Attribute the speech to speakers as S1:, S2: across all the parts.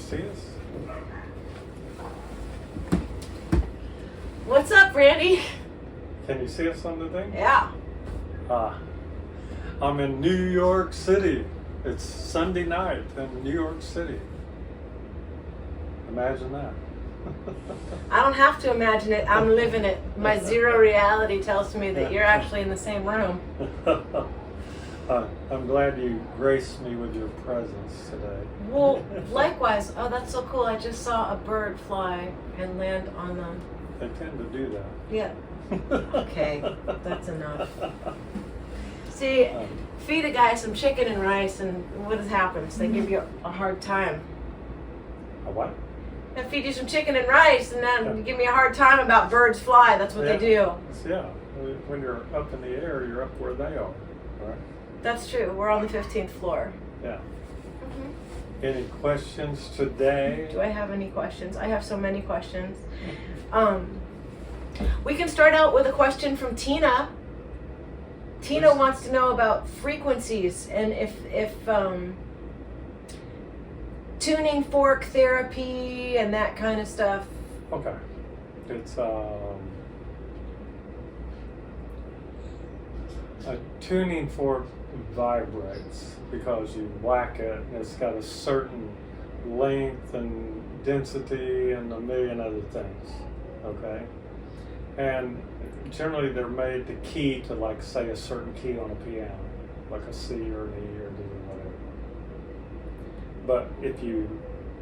S1: see us?
S2: What's up, Randy?
S1: Can you see us on the thing?
S2: Yeah.
S1: I'm in New York City. It's Sunday night in New York City. Imagine that.
S2: I don't have to imagine it. I'm living it. My zero reality tells me that you're actually in the same room.
S1: I'm glad you graced me with your presence today.
S2: Well, likewise. Oh, that's so cool. I just saw a bird fly and land on them.
S1: They tend to do that.
S2: Yeah. Okay, that's enough. See, feed a guy some chicken and rice, and what happens? They give you a hard time.
S1: A what?
S2: I feed you some chicken and rice, and then you give me a hard time about birds fly. That's what they do.
S1: Yeah. When you're up in the air, you're up where they are, right?
S2: That's true. We're on the 15th floor.
S1: Yeah. Any questions today?
S2: Do I have any questions? I have so many questions. We can start out with a question from Tina. Tina wants to know about frequencies and if tuning fork therapy and that kind of stuff.
S1: Okay. It's a tuning fork vibrates because you whack it and it's got a certain length and density and a million other things. Okay? And generally they're made to key to, like, say, a certain key on a piano, like a C or an E or D or whatever. But if you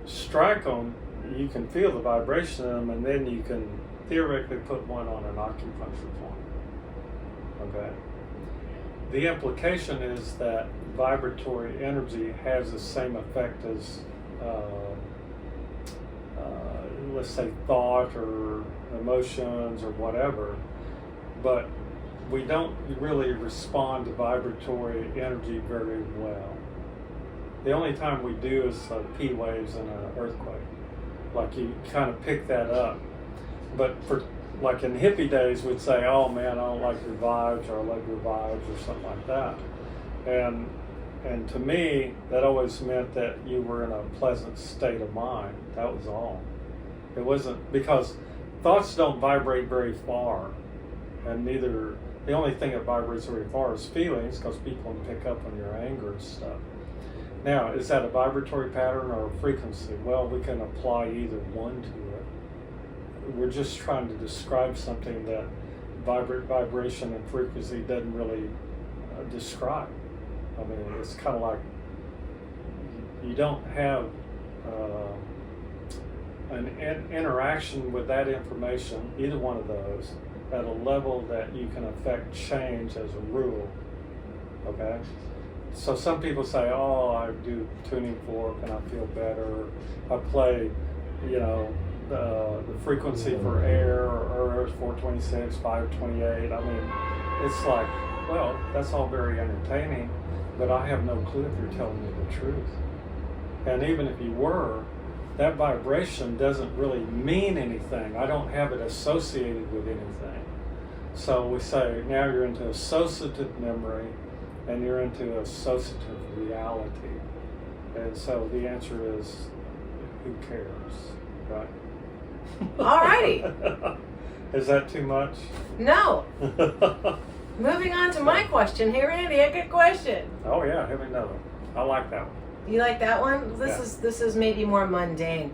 S1: strike them, you can feel the vibration in them, and then you can theoretically put one on an acupuncture point. Okay? The implication is that vibratory energy has the same effect as, let's say, thought or emotions or whatever, but we don't really respond to vibratory energy very well. The only time we do is P waves in an earthquake. Like, you kind of pick that up. But for, like, in hippie days, we'd say, oh man, I don't like your vibes, or I love your vibes, or something like that. And to me, that always meant that you were in a pleasant state of mind. That was all. It wasn't, because thoughts don't vibrate very far, and neither, the only thing that vibrates very far is feelings, because people can pick up on your anger and stuff. Now, is that a vibratory pattern or a frequency? Well, we can apply either one to it. We're just trying to describe something that vibration and frequency doesn't really describe. I mean, it's kind of like you don't have an interaction with that information, either one of those, at a level that you can affect change as a rule. Okay? So some people say, oh, I do tuning fork and I feel better. I play, you know, the frequency for air or earth, 426, 528. I mean, it's like, well, that's all very entertaining, but I have no clue if you're telling me the truth. And even if you were, that vibration doesn't really mean anything. I don't have it associated with anything. So we say, now you're into associative memory and you're into associative reality. And so the answer is, who cares, right?
S2: Alrighty.
S1: Is that too much?
S2: No. Moving on to my question. Hey, Randy, a good question.
S1: Oh yeah, have another one. I like that one.
S2: You like that one? This is maybe more mundane.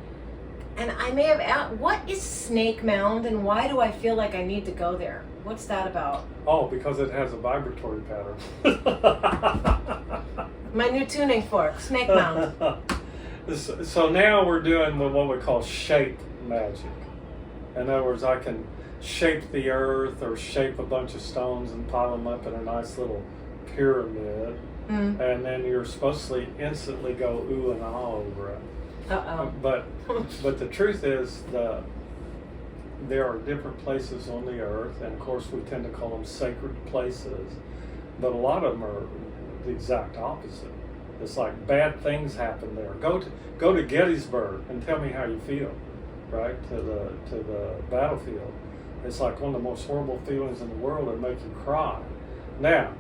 S2: And I may have asked, what is Snake Mound and why do I feel like I need to go there? What's that about?
S1: Oh, because it has a vibratory pattern.
S2: My new tuning fork, Snake Mound.
S1: So now we're doing what we call shape magic. In other words, I can shape the earth or shape a bunch of stones and pile them up in a nice little pyramid. And then you're supposed to instantly go ooh and ah over it.
S2: Uh-oh.
S1: But the truth is that there are different places on the earth, and of course we tend to call them sacred places, but a lot of them are the exact opposite. It's like bad things happen there. Go to Gettysburg and tell me how you feel, right? To the battlefield. It's like one of the most horrible feelings in the world that make you cry. Now,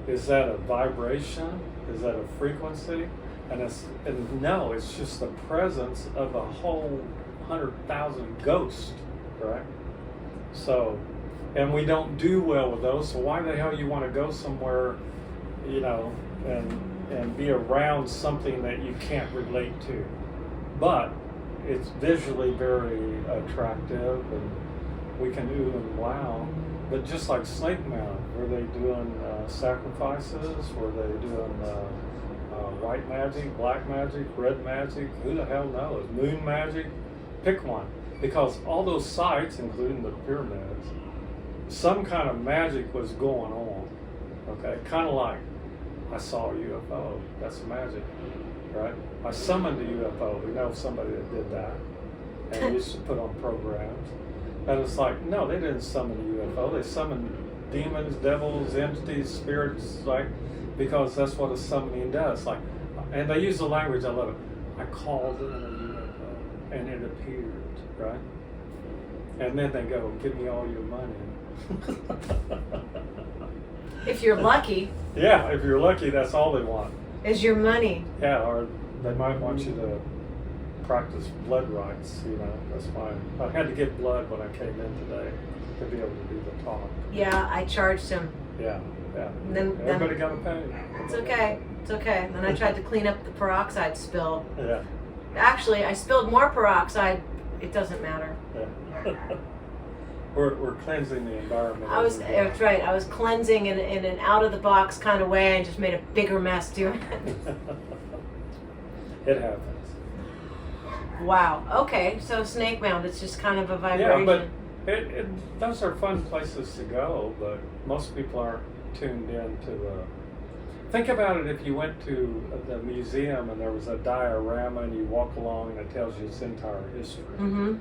S1: is that a vibration? Is that a frequency? And no, it's just the presence of a whole 100,000 ghosts, right? So, and we don't do well with those. So why the hell you want to go somewhere, you know, and be around something that you can't relate to? But it's visually very attractive, and we can ooh and wow. But just like Snake Mound, were they doing sacrifices? Were they doing white magic, black magic, red magic? Who the hell knows? Moon magic? Pick one. Because all those sites, including the pyramids, some kind of magic was going on. Okay, kind of like I saw a UFO. That's magic, right? I summoned a UFO. We know somebody that did that and used to put on programs. And it's like, no, they didn't summon a UFO. They summoned demons, devils, entities, spirits, like, because that's what a summoning does. Like, and they use the language, I love it. I called in a UFO and it appeared, right? And then they go, give me all your money.
S2: If you're lucky.
S1: Yeah, if you're lucky, that's all they want.
S2: Is your money.
S1: Yeah, or they might want you to practice blood rites, you know, that's fine. I had to get blood when I came in today to be able to do the talk.
S2: Yeah, I charged him.
S1: Yeah, yeah.
S2: And then
S1: everybody got to pay.
S2: It's okay, it's okay. Then I tried to clean up the peroxide spill.
S1: Yeah.
S2: Actually, I spilled more peroxide. It doesn't matter.
S1: Yeah. We're cleansing the environment.
S2: That's right. I was cleansing in an out of the box kind of way and just made a bigger mess doing it.
S1: It happens.
S2: Wow. Okay. So Snake Mound, it's just kind of a vibration.
S1: Yeah, but those are fun places to go, but most people aren't tuned in to the... Think about it if you went to the museum and there was a diorama and you walk along and it tells you its entire history.
S2: Mm-hmm.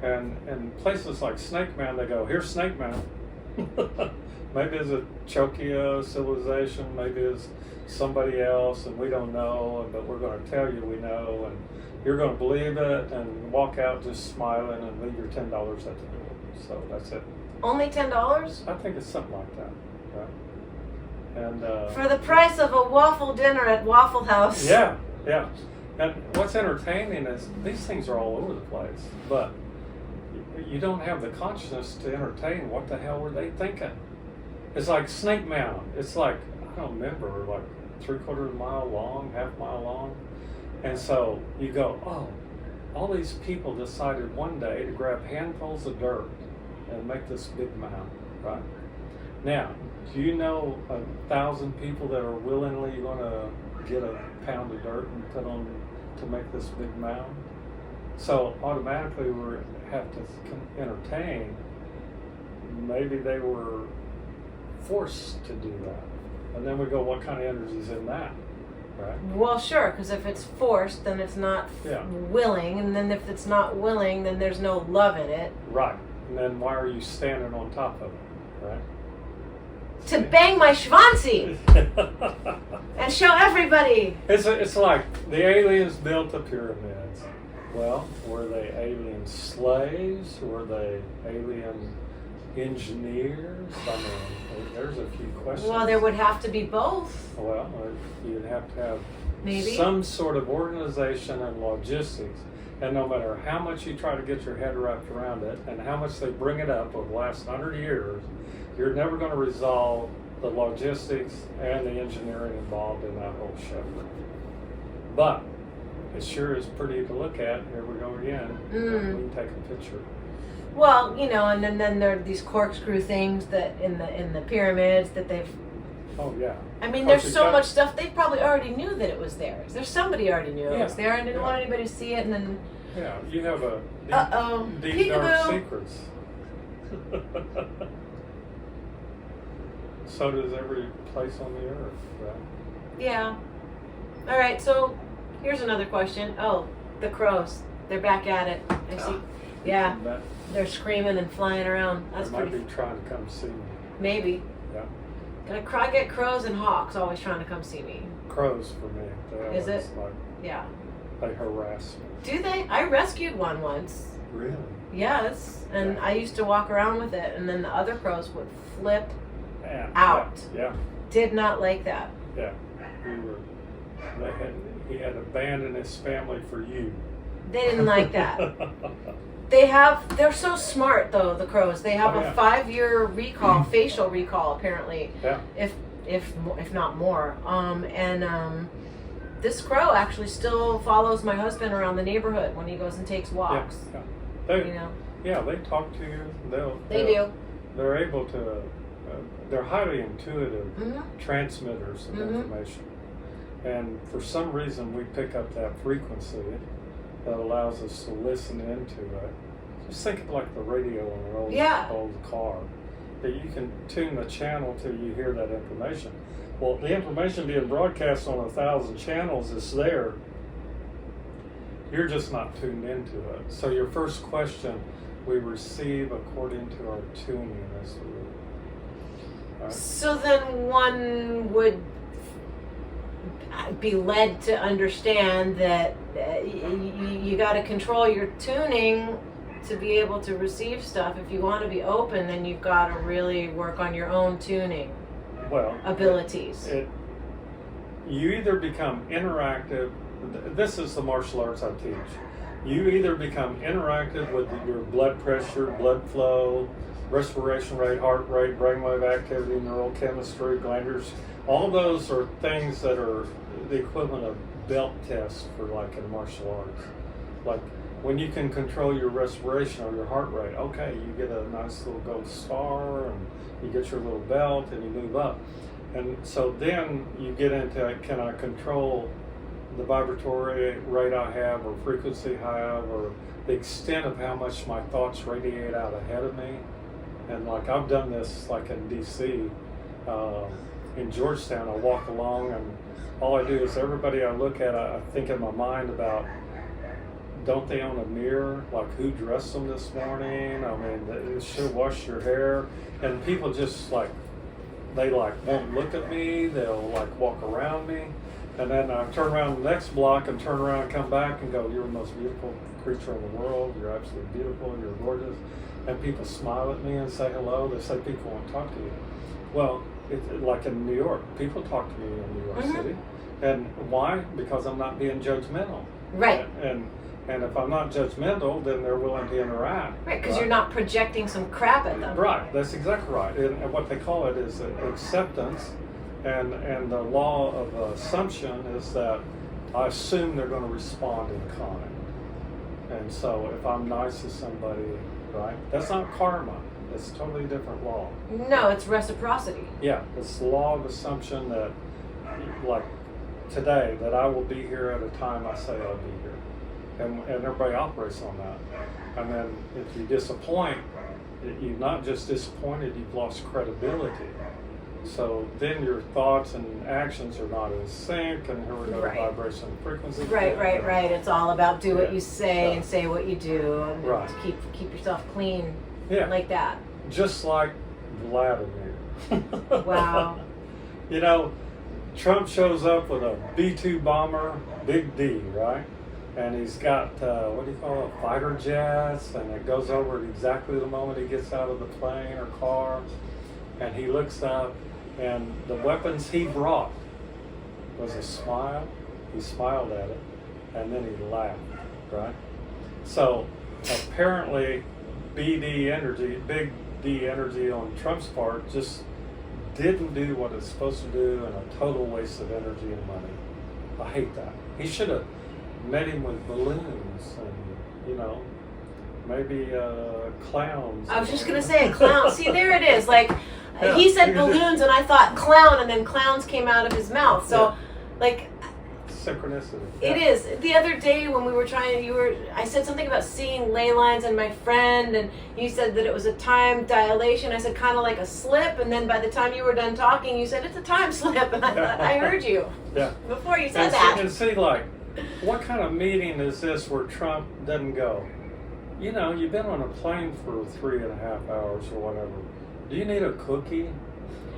S1: And places like Snake Mound, they go, here's Snake Mound. Maybe it's a Chokya civilization, maybe it's somebody else and we don't know, but we're going to tell you we know, and you're going to believe it and walk out just smiling and leave your $10 at the door. So that's it.
S2: Only $10?
S1: I think it's something like that, right? And
S2: for the price of a waffle dinner at Waffle House.
S1: Yeah, yeah. And what's entertaining is these things are all over the place, but you don't have the consciousness to entertain. What the hell were they thinking? It's like Snake Mound. It's like, I don't remember, like 3/4 mile long, half mile long. And so you go, oh, all these people decided one day to grab handfuls of dirt and make this big mound, right? Now, do you know 1,000 people that are willingly going to get a pound of dirt and put on to make this big mound? So automatically we have to entertain. Maybe they were forced to do that. And then we go, what kind of energy is in that? Right?
S2: Well, sure, because if it's forced, then it's not willing. And then if it's not willing, then there's no love in it.
S1: Right. And then why are you standing on top of it? Right?
S2: To bang my schwanzi and show everybody.
S1: It's like the aliens built the pyramids. Well, were they alien slaves? Were they alien engineers? I mean, there's a few questions.
S2: Well, there would have to be both.
S1: Well, you'd have to have
S2: maybe
S1: some sort of organization and logistics. And no matter how much you try to get your head wrapped around it and how much they bring it up over the last 100 years, you're never going to resolve the logistics and the engineering involved in that whole show. But it sure is pretty to look at. Here we go again. We can take a picture.
S2: Well, you know, and then there are these corkscrew things that in the pyramids that they've.
S1: Oh yeah.
S2: I mean, there's so much stuff. They probably already knew that it was there. There's somebody already knew it was there and didn't want anybody to see it, and then.
S1: Yeah, you have a deep dark secrets. So does every place on the earth, right?
S2: Yeah. All right. So here's another question. Oh, the crows. They're back at it. I see. Yeah. They're screaming and flying around. That's
S1: they
S2: pretty.
S1: Might be trying to come see me.
S2: Maybe.
S1: Yeah.
S2: I get crows and hawks always trying to come see me.
S1: Crows for me.
S2: Is it?
S1: Like,
S2: yeah.
S1: They harass me.
S2: Do they? I rescued one once.
S1: Really?
S2: Yes. And I used to walk around with it, and then the other crows would flip out.
S1: Yeah.
S2: Did not like that.
S1: Yeah. he had abandoned his family for you.
S2: They didn't like that. They're so smart though, the crows. They have a 5-year recall, facial recall apparently.
S1: Yeah.
S2: If not more. This crow actually still follows my husband around the neighborhood when he goes and takes walks.
S1: Yeah. They,
S2: you know.
S1: Yeah, they talk to you.
S2: They do.
S1: They're able to. They're highly intuitive transmitters of
S2: Mm-hmm.
S1: information, and for some reason we pick up that frequency that allows us to listen into it. Just think of like the radio in an old car, that you can tune the channel till you hear that information. Well, the information being broadcast on 1,000 channels is there. You're just not tuned into it. So your first question, we receive according to our tuning as the rule. Right? So
S2: then one would be led to understand that you got to control your tuning to be able to receive stuff. If you want to be open, then you've got to really work on your own tuning abilities.
S1: You either become interactive. This is the martial arts I teach. You either become interactive with your blood pressure, blood flow, respiration rate, heart rate, brainwave activity, neurochemistry, glanders. All those are things that are the equivalent of belt tests for like in martial arts. Like when you can control your respiration or your heart rate, okay, you get a nice little gold star and you get your little belt and you move up. And so then you get into, can I control the vibratory rate I have or frequency I have or the extent of how much my thoughts radiate out ahead of me. And like I've done this like in DC, in Georgetown, I walk along and all I do is everybody I look at, I think in my mind about, don't they own a mirror? Like who dressed them this morning? I mean, they should wash your hair. And people just like, they like won't look at me. They'll like walk around me. And then I turn around the next block and turn around and come back and go, you're the most beautiful creature in the world. You're absolutely beautiful. You're gorgeous. And people smile at me and say hello. They say people won't talk to you. Well, like in New York, people talk to me in New York City. And why? Because I'm not being judgmental.
S2: Right.
S1: And if I'm not judgmental, then they're willing to interact.
S2: Right, because you're not projecting some crap at them.
S1: Right, that's exactly right. And what they call it is acceptance. And the law of assumption is that I assume they're going to respond in kind. And so if I'm nice to somebody, right, that's not karma. It's a totally different law.
S2: No, it's reciprocity.
S1: Yeah, it's the law of assumption that, like today, that I will be here at a time I say I'll be here. And everybody operates on that. And then if you disappoint, you've not just disappointed, you've lost credibility. So then your thoughts and actions are not in sync, and here we go to vibration and frequency.
S2: Right. It's all about do what you say and say what you do, and to keep yourself clean like that.
S1: Just like Vladimir.
S2: Wow.
S1: You know, Trump shows up with a B-2 bomber, big D, right? And he's got, what do you call it, fighter jets, and it goes over at exactly the moment he gets out of the plane or car, and he looks up, and the weapons he brought was a smile. He smiled at it, and then he laughed, right? So apparently big D energy on Trump's part just didn't do what it's supposed to do, and a total waste of energy and money. I hate that. He should have met him with balloons and, you know, maybe clowns.
S2: I was just going to say clown. See, there it is. Like, he said balloons and I thought clown, and then clowns came out of his mouth. So, like...
S1: synchronicity.
S2: It is. The other day when we were I said something about seeing ley lines and my friend, and you said that it was a time dilation. I said kind of like a slip, and then by the time you were done talking, you said it's a time slip, and I thought, I heard you.
S1: Yeah.
S2: Before you said that.
S1: And see, like, what kind of meeting is this where Trump doesn't go? You know, you've been on a plane for 3.5 hours or whatever. Do you need a cookie?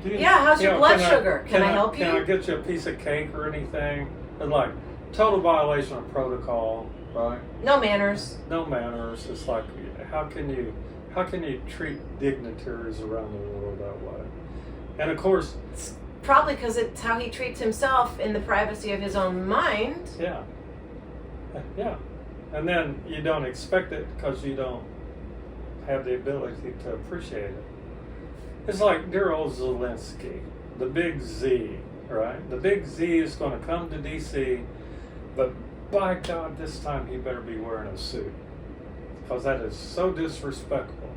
S2: How's your blood sugar? Can I help you?
S1: Can I get you a piece of cake or anything? It's like total violation of protocol, right?
S2: No manners.
S1: No manners. It's like how can you treat dignitaries around the world that way? And of course,
S2: Probably because it's how he treats himself in the privacy of his own mind.
S1: Yeah. Yeah. And then you don't expect it because you don't have the ability to appreciate it. It's like dear old Zelenskyy, the big Z, right? The big Z is going to come to D.C., but by God, this time he better be wearing a suit. Because that is so disrespectful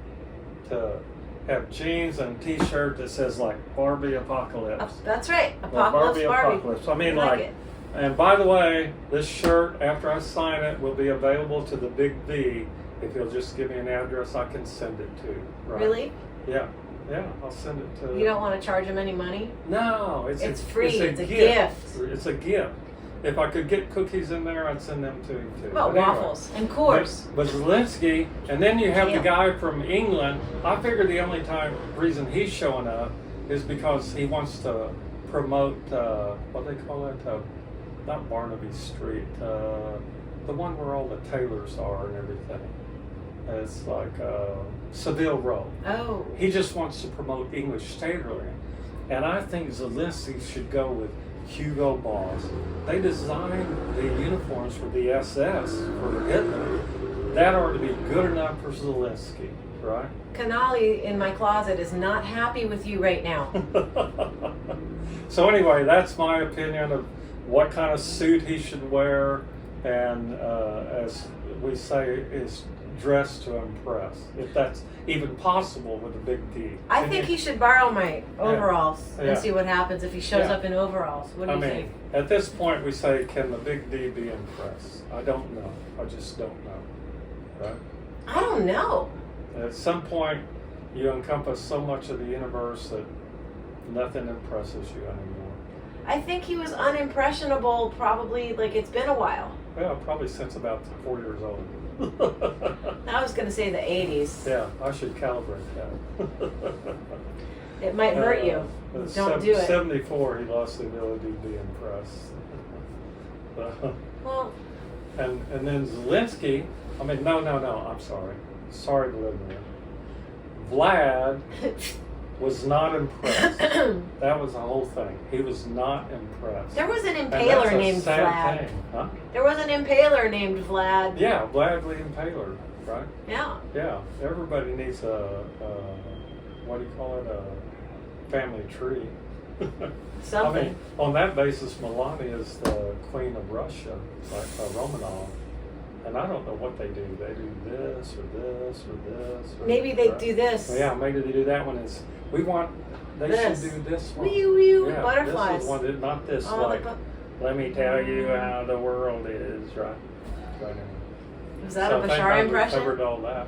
S1: to have jeans and a t-shirt that says like Barbie Apocalypse.
S2: That's right.
S1: Or
S2: Apocalypse Barbie.
S1: Apocalypse. I mean,
S2: I like
S1: like,
S2: it.
S1: and by the way, this shirt, after I sign it, will be available to the Big V. If you'll just give me an address, I can send it to. Right?
S2: Really?
S1: Yeah. Yeah, I'll send it to.
S2: You don't want to charge him any money?
S1: No,
S2: It's free. It's a
S1: gift. It's a gift. If I could get cookies in there, I'd send them to him too.
S2: Well,
S1: But anyway.
S2: waffles and Coors.
S1: But Zelenskyy, and then you have
S2: Damn.
S1: the guy from England. I figure the only reason he's showing up is because he wants to promote, what they call it, not Barnaby Street, the one where all the tailors are and everything. It's like Seville Row.
S2: Oh.
S1: He just wants to promote English tailoring. And I think Zelenskyy should go with Hugo Boss. They designed the uniforms for the SS, for Hitler. That ought to be good enough for Zelenskyy, right?
S2: Canali in my closet is not happy with you right now.
S1: So anyway, that's my opinion of what kind of suit he should wear, and as we say, is dressed to impress, if that's even possible with a big D.
S2: I think he should borrow my overalls
S1: Yeah.
S2: and see what happens if he shows
S1: Yeah.
S2: up in overalls. What do you think?
S1: At this point, we say, can the big D be impressed? I don't know. I just don't know. Right?
S2: I don't know.
S1: At some point, you encompass so much of the universe that nothing impresses you anymore.
S2: I think he was unimpressionable probably, like, it's been a while.
S1: Well, probably since about 4 years old.
S2: I was going to say the 80s.
S1: Yeah, I should calibrate that.
S2: It might hurt you. Don't do it.
S1: 74, he lost the ability to be impressed.
S2: Well,
S1: and then Zelenskyy, I mean, no, I'm sorry. Sorry to live there. Vlad was not impressed. That was the whole thing. He was not impressed.
S2: there was an
S1: And
S2: impaler
S1: that's a
S2: named
S1: sad
S2: Vlad.
S1: thing, huh?
S2: There was an impaler named Vlad.
S1: Yeah, Vlad the Impaler, right?
S2: Yeah.
S1: Yeah, everybody needs what do you call it, a family tree.
S2: Something.
S1: I mean, on that basis, Melania is the queen of Russia, like Romanov. And I don't know what they do. They do this or this or this. Or
S2: Maybe they
S1: that.
S2: do this.
S1: Well, yeah, maybe they do that one. They
S2: This.
S1: should do this one.
S2: Wee
S1: Yeah,
S2: butterflies.
S1: This is one, not this,
S2: Oh,
S1: like, let me tell you how the world is, right? Right.
S2: Was that
S1: So
S2: a
S1: thank
S2: Bashar
S1: God
S2: impression?
S1: We covered all that.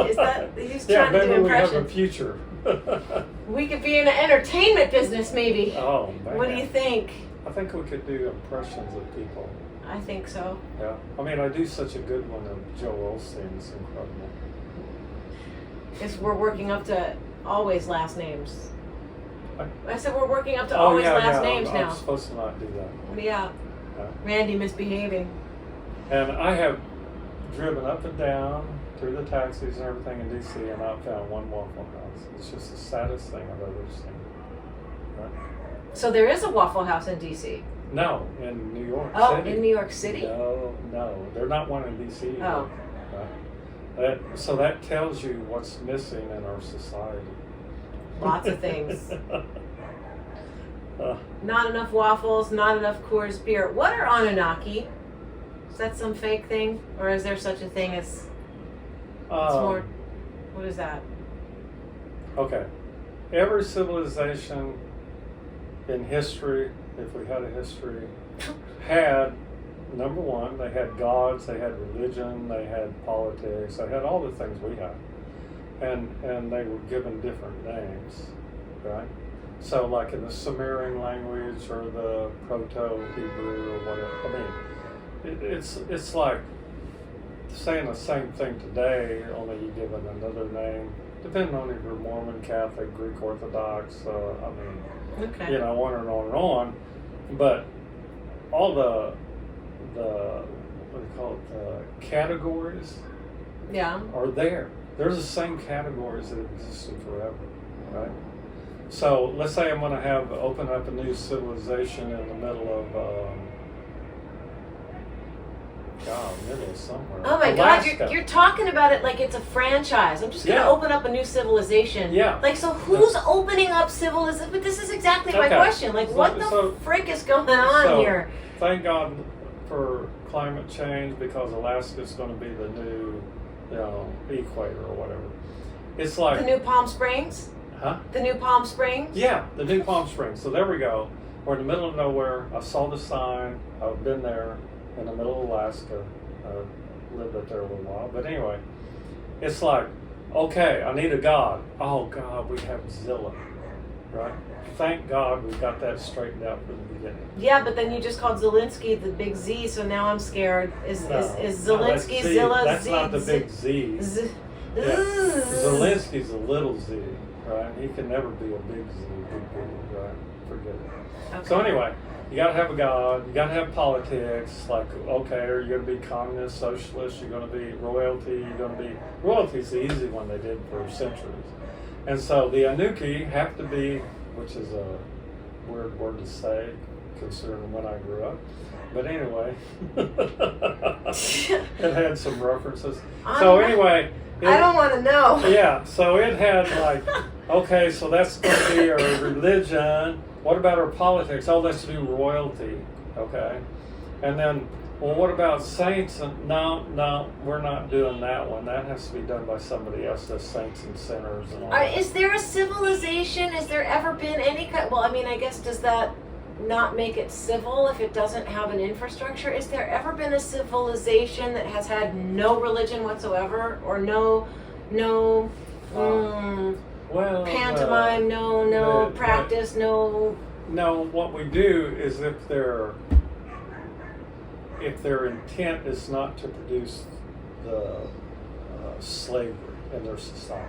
S2: Is that he's
S1: Yeah,
S2: trying to do
S1: maybe we have a
S2: impressions?
S1: future.
S2: We could be in the entertainment business, maybe.
S1: Oh, man.
S2: What do you think?
S1: I think we could do impressions of people.
S2: I think so.
S1: Yeah. I mean, I do such a good one of Joel Osteen. It's incredible.
S2: Because we're working up to always last names.
S1: What?
S2: I said we're working up to
S1: Oh,
S2: always
S1: yeah,
S2: last
S1: yeah.
S2: names
S1: I'm
S2: now.
S1: supposed to not do that.
S2: Yeah.
S1: Yeah.
S2: Randy misbehaving.
S1: And I have driven up and down through the taxis and everything in D.C. and I've found one Waffle House. It's just the saddest thing I've ever seen. Right?
S2: So there is a Waffle House in D.C.
S1: No, in New York
S2: Oh,
S1: City.
S2: in New York City?
S1: No. They're not one in D.C. either.
S2: Oh.
S1: Right? So that tells you what's missing in our society.
S2: Lots of things. Not enough waffles, not enough Coors beer. What are Anunnaki? Is that some fake thing? Or is there such a thing as... It's more... What is that?
S1: Okay. Every civilization in history, if we had a history, had, number one, they had gods, they had religion, they had politics, they had all the things we have. And they were given different names, right? So like in the Sumerian language or the Proto-Hebrew or whatever, I mean, it's like saying the same thing today, only you give it another name, depending on if you're Mormon, Catholic, Greek Orthodox, I mean,
S2: Okay.
S1: you know, on and on and on. But all the what do you call it, the categories
S2: Yeah.
S1: are there. There's the same categories that existed forever, right? So let's say I'm going to open up a new civilization in the middle of, middle of somewhere.
S2: Oh my
S1: Alaska.
S2: God, you're talking about it like it's a franchise. I'm just going to open up a new civilization.
S1: Yeah.
S2: Like, so who's opening up civilization? But this is exactly my question. Like, what the frick is going on here?
S1: Thank God for climate change, because Alaska's going to be the new, equator or whatever. It's like
S2: the new Palm Springs.
S1: Huh?
S2: The new Palm Springs.
S1: Yeah, the new Palm Springs. So there we go. We're in the middle of nowhere. I saw the sign. I've been there in the middle of Alaska. I lived up there a little while. But anyway, it's like, okay, I need a god. Oh God, we have Zilla, right? Thank God we got that straightened out from the beginning.
S2: Yeah, but then you just called Zelenskyy the big Z, so now I'm scared. Is Zelenskyy Zilla?
S1: That's not the big Z. Zelenskyy's a little Z, right? He can never be a big Z, right? Forget it. Okay. So anyway, you got to have a god. You got to have politics. Like, okay, are you going to be communist, socialist? You're going to be royalty. You're going to be royalty's the easy one they did for centuries. And so the Anunnaki have to be, which is a weird word to say, considering when I grew up. But anyway, it had some references. So anyway,
S2: I don't want to know.
S1: Yeah, so it had like, okay, so that's going to be our religion. What about our politics? Oh, let's do royalty, okay? And then, well, what about saints? And no, we're not doing that one. That has to be done by somebody else. That's saints and sinners and all that.
S2: Is there a civilization? Has there ever been any kind? Well, I mean, I guess does that not make it civil if it doesn't have an infrastructure? Is there ever been a civilization that has had no religion whatsoever, or no pantomime, no practice, no?
S1: No, what we do is if their intent is not to produce the slavery in their society,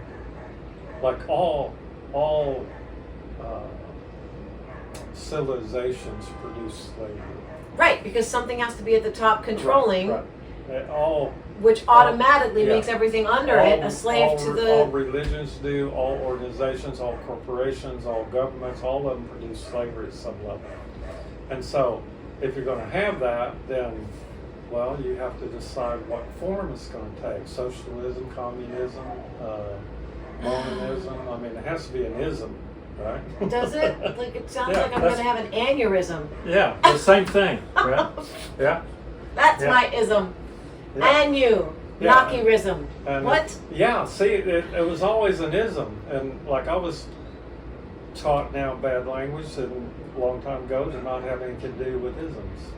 S1: like all civilizations produce slavery.
S2: Right, because something has to be at the top controlling.
S1: Right.
S2: Which automatically makes everything under it a slave to the...
S1: All religions do, all organizations, all corporations, all governments, all of them produce slavery at some level. And so, if you're going to have that, then, well, you have to decide what form it's going to take. Socialism, communism, Mormonism. I mean, it has to be an ism, right?
S2: Does it? Like, it sounds like I'm going to have an aneurysm.
S1: Yeah, the same thing, right? Yeah.
S2: That's my ism. Yeah. And you. Knocky-rism. What?
S1: Yeah, see, it was always an ism. And like I was taught now bad language and a long time ago to not have anything to do with isms.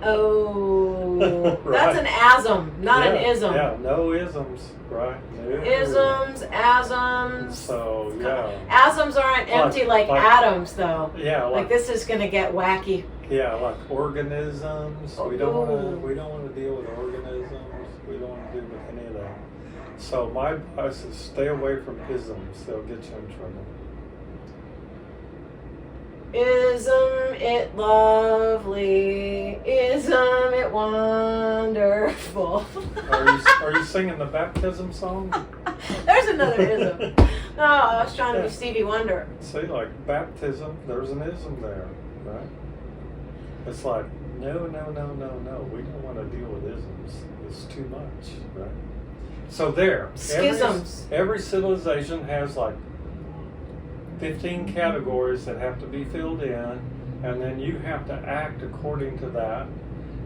S2: Oh, right. That's an asm, not an ism.
S1: Yeah, no isms, right? No.
S2: Isms, asms.
S1: So, yeah.
S2: Asms aren't empty like atoms, though.
S1: Yeah.
S2: Like this is going to get wacky.
S1: Yeah, like organisms. We don't want to deal with organisms. We don't want to deal with any of that. So my advice is stay away from isms. They'll get you in trouble.
S2: Isn't it lovely? Isn't it wonderful?
S1: Are you singing the baptism song?
S2: There's another ism. Oh, I was trying to be Stevie Wonder.
S1: See, like baptism, there's an ism there, right? It's like, no. We don't want to deal with isms. It's too much, right? So there.
S2: Schisms.
S1: Every civilization has like 15 categories that have to be filled in, and then you have to act according to that.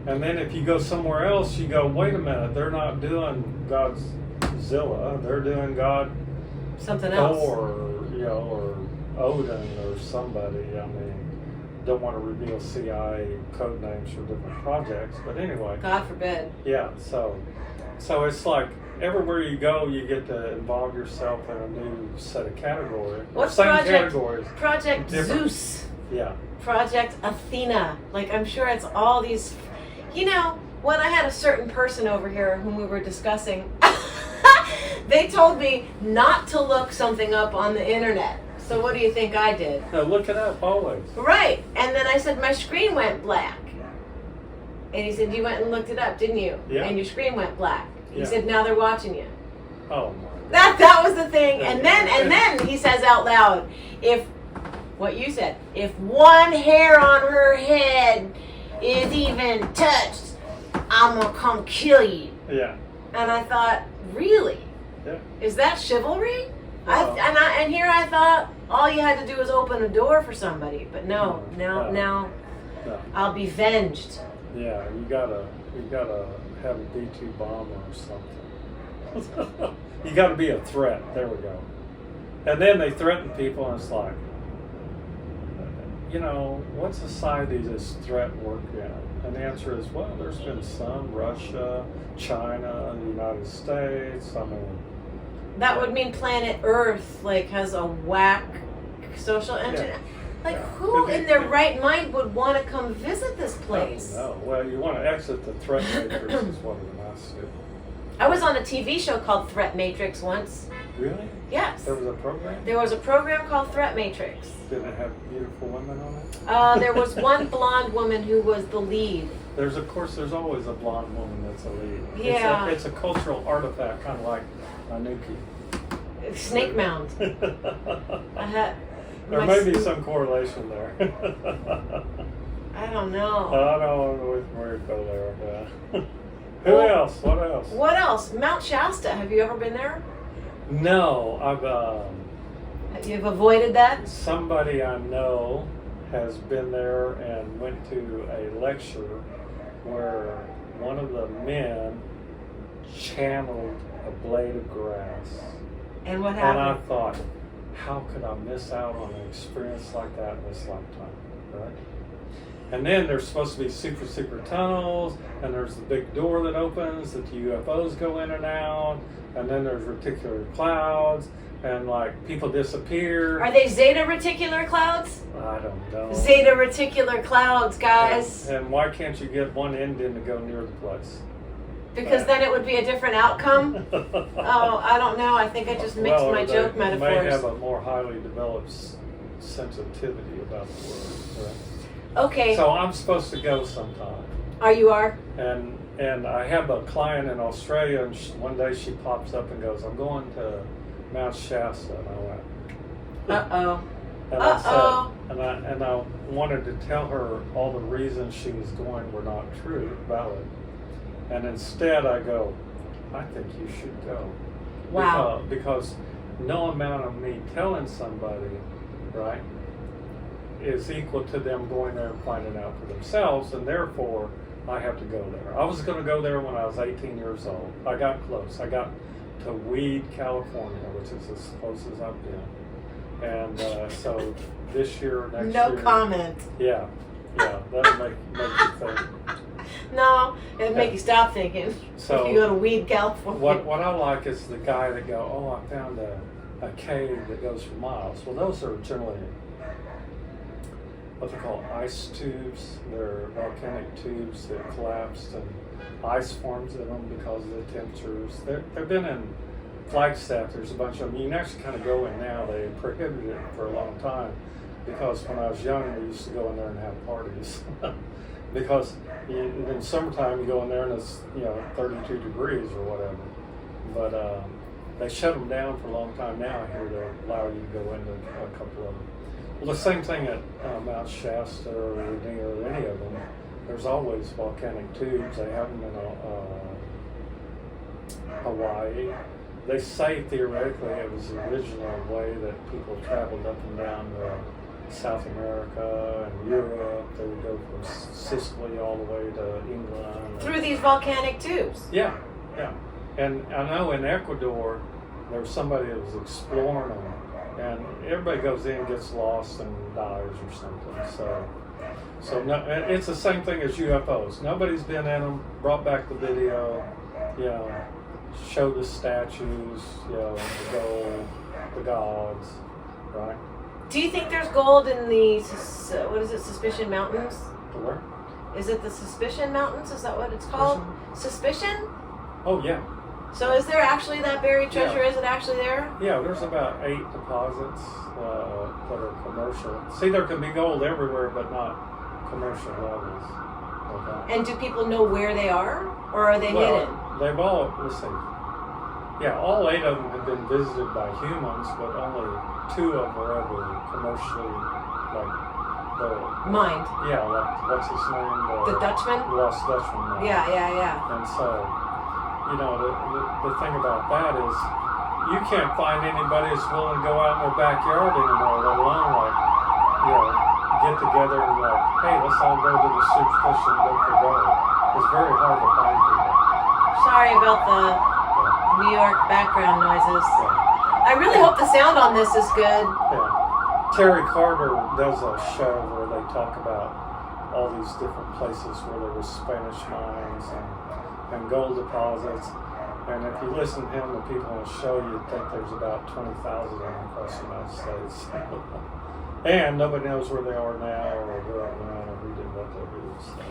S1: And then if you go somewhere else, you go, wait a minute, they're not doing God's Zilla, they're doing God
S2: something else.
S1: Or Odin or somebody. I mean, don't want to reveal CIA code names for different projects, but anyway.
S2: God forbid.
S1: Yeah, so it's like everywhere you go, you get to involve yourself in a new set of categories.
S2: What's
S1: categories?
S2: Project Zeus.
S1: Yeah.
S2: Project Athena. Like, I'm sure it's all these. You know, when I had a certain person over here whom we were discussing, they told me not to look something up on the internet. So what do you think I did?
S1: No, look it up always.
S2: Right. And then I said, my screen went black. And he said, you went and looked it up, didn't you?
S1: Yeah.
S2: And your screen went black. He
S1: Yeah.
S2: said, now they're watching you.
S1: Oh my God.
S2: That was the thing. And then he says out loud, if what you said, if one hair on her head is even touched, I'm gonna come kill you.
S1: Yeah.
S2: And I thought, really?
S1: Yeah.
S2: Is that chivalry?
S1: Well,
S2: And here I thought all you had to do was open a door for somebody, but no, now
S1: no.
S2: I'll be venged.
S1: Yeah, you gotta have a B-2 bomber or something. You gotta be a threat. There we go. And then they threaten people, and it's like, you know, what society does threat work in? And the answer is, well, there's been some, Russia, China, the United States. I mean,
S2: That would mean planet Earth like has a whack social engine.
S1: Yeah.
S2: Like
S1: Yeah.
S2: who in their right mind would want to come visit this place?
S1: No. Well, you want to exit the threat matrix is what it amounts to.
S2: I was on a TV show called Threat Matrix once.
S1: Really?
S2: Yes.
S1: There was a program?
S2: There was a program called Threat Matrix.
S1: Did it have beautiful women on it?
S2: There was one blonde woman who was the lead.
S1: There's always a blonde woman that's a lead.
S2: Yeah.
S1: It's a cultural artifact, kind of like Anuki.
S2: Snake Mound. I had.
S1: There may be some correlation there.
S2: I don't know.
S1: I don't know where to go there. Yeah. Who else? What else?
S2: What else? Mount Shasta. Have you ever been there?
S1: No,
S2: You've avoided that?
S1: somebody I know has been there and went to a lecture where one of the men channeled a blade of grass.
S2: And what
S1: And I
S2: happened?
S1: thought, how could I miss out on an experience like that in this lifetime, right? And then there's supposed to be super secret tunnels, and there's the big door that opens that the UFOs go in and out, and then there's reticular clouds, and like people disappear.
S2: Are they Zeta Reticular clouds?
S1: I don't know.
S2: Zeta Reticular clouds, guys.
S1: And why can't you get one Indian to go near the place?
S2: Because then it would be a different outcome. Oh, I don't know. I think I just mixed my joke
S1: They
S2: metaphors.
S1: may have a more highly developed sensitivity about the word. Right?
S2: Okay.
S1: So I'm supposed to go sometime.
S2: You are?
S1: And I have a client in Australia, and one day she pops up and goes, "I'm going to Mount Shasta," and I went,
S2: Uh-oh.
S1: and
S2: Uh-oh.
S1: I said, and I wanted to tell her all the reasons she was going were not true, valid, and instead I go, "I think you should go."
S2: Wow.
S1: Because no amount of me telling somebody, right, is equal to them going there and finding out for themselves, and therefore I have to go there. I was going to go there when I was 18 years old. I got close. I got to Weed, California, which is as close as I've been. And so this year, next year.
S2: No comment.
S1: Yeah, that'll make you think.
S2: No, it'd make you stop thinking.
S1: So
S2: if you go to Weed, California.
S1: What I like is the guy that go, "Oh, I found a cave that goes for miles." Well, those are generally what they call ice tubes. They're volcanic tubes that collapsed and ice forms in them because of the temperatures. They've been in Flagstaff. There's a bunch of them. You can actually kind of go in now. They prohibited it for a long time because when I was young, we used to go in there and have parties. Because in summertime, you go in there and it's 32 degrees or whatever. But they shut them down for a long time now. Here they allow you to go into a couple of them. Well, the same thing at Mount Shasta or Rainier or any of them. There's always volcanic tubes. They have them in Hawaii. They say theoretically it was the original way that people traveled up and down South America and Europe. They would go from Sicily all the way to England.
S2: Through these volcanic tubes.
S1: Yeah. And I know in Ecuador, there was somebody that was exploring them. And everybody goes in, gets lost, and dies or something. So no, it's the same thing as UFOs. Nobody's been in them, brought back the video, showed the statues, the gold, the gods, right?
S2: Do you think there's gold in the, Suspicion Mountains?
S1: Where?
S2: Is it the Suspicion Mountains? Is that what it's called? Suspicion?
S1: Oh, yeah.
S2: So is there actually that buried treasure?
S1: Yeah.
S2: Is it actually there?
S1: Yeah, there's about 8 deposits that are commercial. See, there can be gold everywhere, but not commercial levels. Okay.
S2: And do people know where they are? Or are they hidden?
S1: They've all, let's see. Yeah, all 8 of them have been visited by humans, but only 2 of them were ever commercially, like,
S2: Mind.
S1: yeah, like, what's his name?
S2: The Dutchman?
S1: Lost Dutchman. Mind.
S2: Yeah.
S1: And so, you know, the thing about that is, you can't find anybody that's willing to go out in their backyard anymore, let alone, like, you know, get together and like, hey, let's all go to the superstition and look for gold. It's very hard to find people.
S2: Sorry about the New York background noises. I really hope the sound on this is good.
S1: Yeah. Terry Carter does a show where they talk about all these different places where there were Spanish mines and gold deposits. And if you listen to him, the people on the show, you'd think there's about 20,000 of them across the United States. And nobody knows where they are now or where they went or who did what they did. So.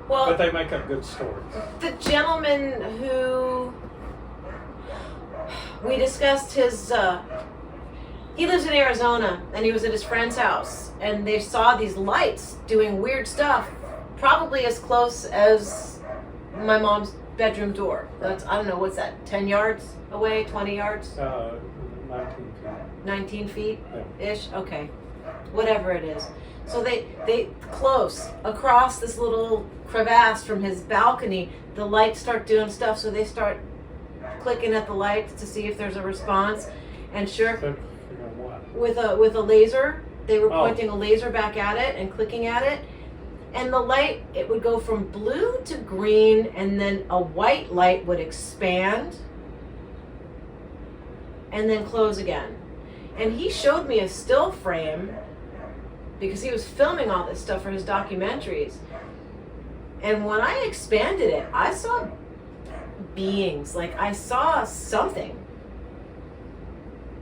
S2: Well,
S1: but they make up good stories.
S2: The gentleman who we discussed his, he lives in Arizona and he was at his friend's house and they saw these lights doing weird stuff, probably as close as my mom's bedroom door. That's, I don't know, what's that, 10 yards away, 20 yards?
S1: 19 feet.
S2: 19 feet ish?
S1: Yeah.
S2: Okay. Whatever it is. So they close across this little crevasse from his balcony, the lights start doing stuff, so they start clicking at the lights to see if there's a response. And sure, with a laser, they were pointing a laser back at it and clicking at it. And the light, it would go from blue to green, and then a white light would expand and then close again. And he showed me a still frame because he was filming all this stuff for his documentaries. And when I expanded it, I saw beings. Like, I saw something.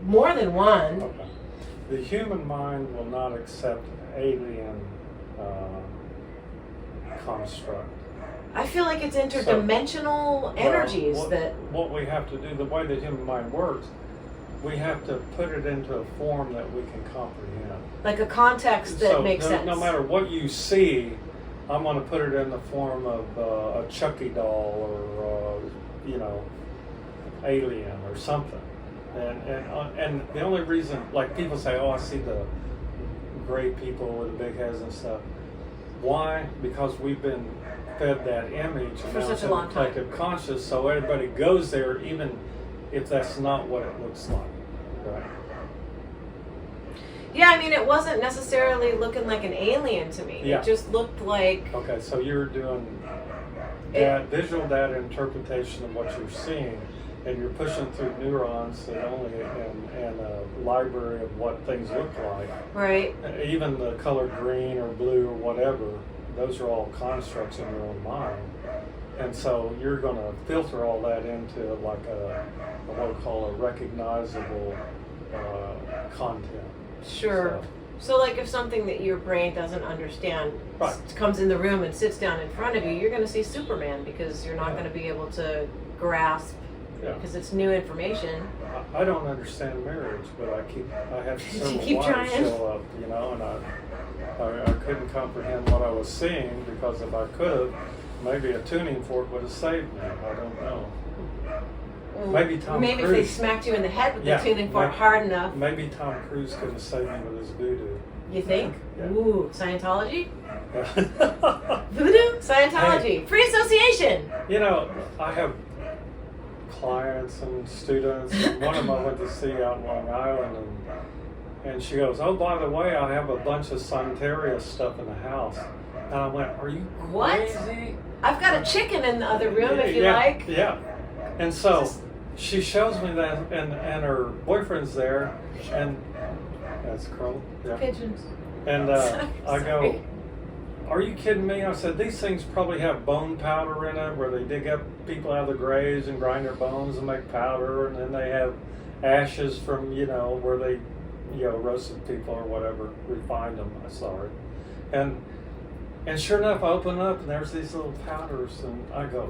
S2: More than one.
S1: Okay. The human mind will not accept alien construct.
S2: I feel like it's interdimensional energies that...
S1: What we have to do, the way the human mind works, we have to put it into a form that we can comprehend.
S2: Like a context that makes sense.
S1: No matter what you see, I'm going to put it in the form of a Chucky doll or, you know, alien or something. And the only reason, like people say, oh, I see the gray people with the big heads and stuff. Why? Because we've been fed that image
S2: for such a long time.
S1: Collective conscious, so everybody goes there even if that's not what it looks like. Right.
S2: Yeah, I mean, it wasn't necessarily looking like an alien to me.
S1: Yeah.
S2: It just looked like...
S1: Okay, so you're doing that visual data interpretation of what you're seeing, and you're pushing through neurons and only and a library of what things look like.
S2: Right.
S1: Even the color green or blue or whatever, those are all constructs in your own mind. And so you're going to filter all that into like what we call a recognizable content.
S2: Sure. So like if something that your brain doesn't understand comes in the room and sits down in front of you, you're going to see Superman because you're not going to be able to grasp because it's new information.
S1: I don't understand marriage, but I have several wives show up, you know, and I couldn't comprehend what I was seeing because if I could have, maybe a tuning fork would have saved me. I don't know. Maybe Tom Cruise.
S2: If they smacked you in the head with the tuning fork hard enough.
S1: Maybe Tom Cruise could have saved me with his voodoo.
S2: You think?
S1: Yeah.
S2: Ooh, Scientology? Voodoo? Scientology. Hey, free association.
S1: You know, I have clients and students. And one of them I went to see out in Long Island, and she goes, "Oh, by the way, I have a bunch of Santeria stuff in the house." And I went, "Are you crazy?"
S2: I've got a chicken in the other room if you like.
S1: Yeah. And so she shows me that, and her boyfriend's there, and that's crow. Yeah.
S2: Pigeons.
S1: And I go, "Are you kidding me?" I said, "These things probably have bone powder in it, where they dig up people out of the graves and grind their bones and make powder, and then they have ashes from, you know, where they, you know, roasted people or whatever, refined them." I saw it, and sure enough, I open up and there's these little powders, and I go,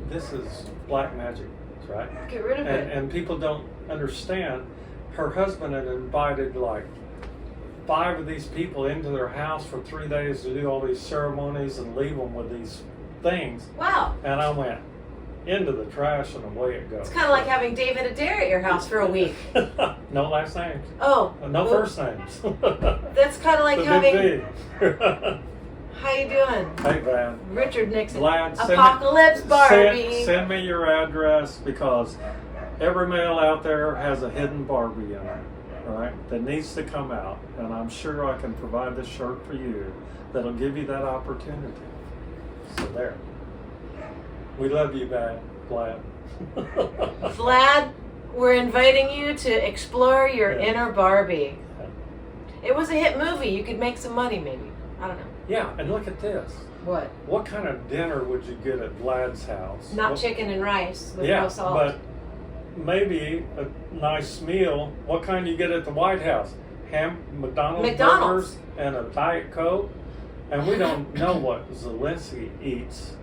S1: "This is black magic, right?"
S2: Get rid of it.
S1: And people don't understand. Her husband had invited like 5 of these people into their house for 3 days to do all these ceremonies and leave them with these things.
S2: Wow.
S1: And I went, into the trash and away it goes.
S2: It's kind of like having David Adair at your house for a week.
S1: No last names.
S2: Oh.
S1: No first names.
S2: That's kind of like
S1: The
S2: having...
S1: big V.
S2: How you doing?
S1: Hey, man.
S2: Richard Nixon.
S1: Glad.
S2: Apocalypse Barbie.
S1: Send me your address, because every mail out there has a hidden Barbie in it, right? That needs to come out, and I'm sure I can provide this shirt for you that'll give you that opportunity. So there. We love you, Vlad.
S2: Vlad, we're inviting you to explore your inner Barbie. It was a hit movie. You could make some money, maybe. I don't know.
S1: Yeah, and look at this.
S2: What?
S1: What kind of dinner would you get at Vlad's house?
S2: Not chicken and rice with no salt.
S1: But maybe a nice meal. What kind you get at the White House? McDonald's burgers and a Diet Coke. And we don't know what Zelenskyy eats,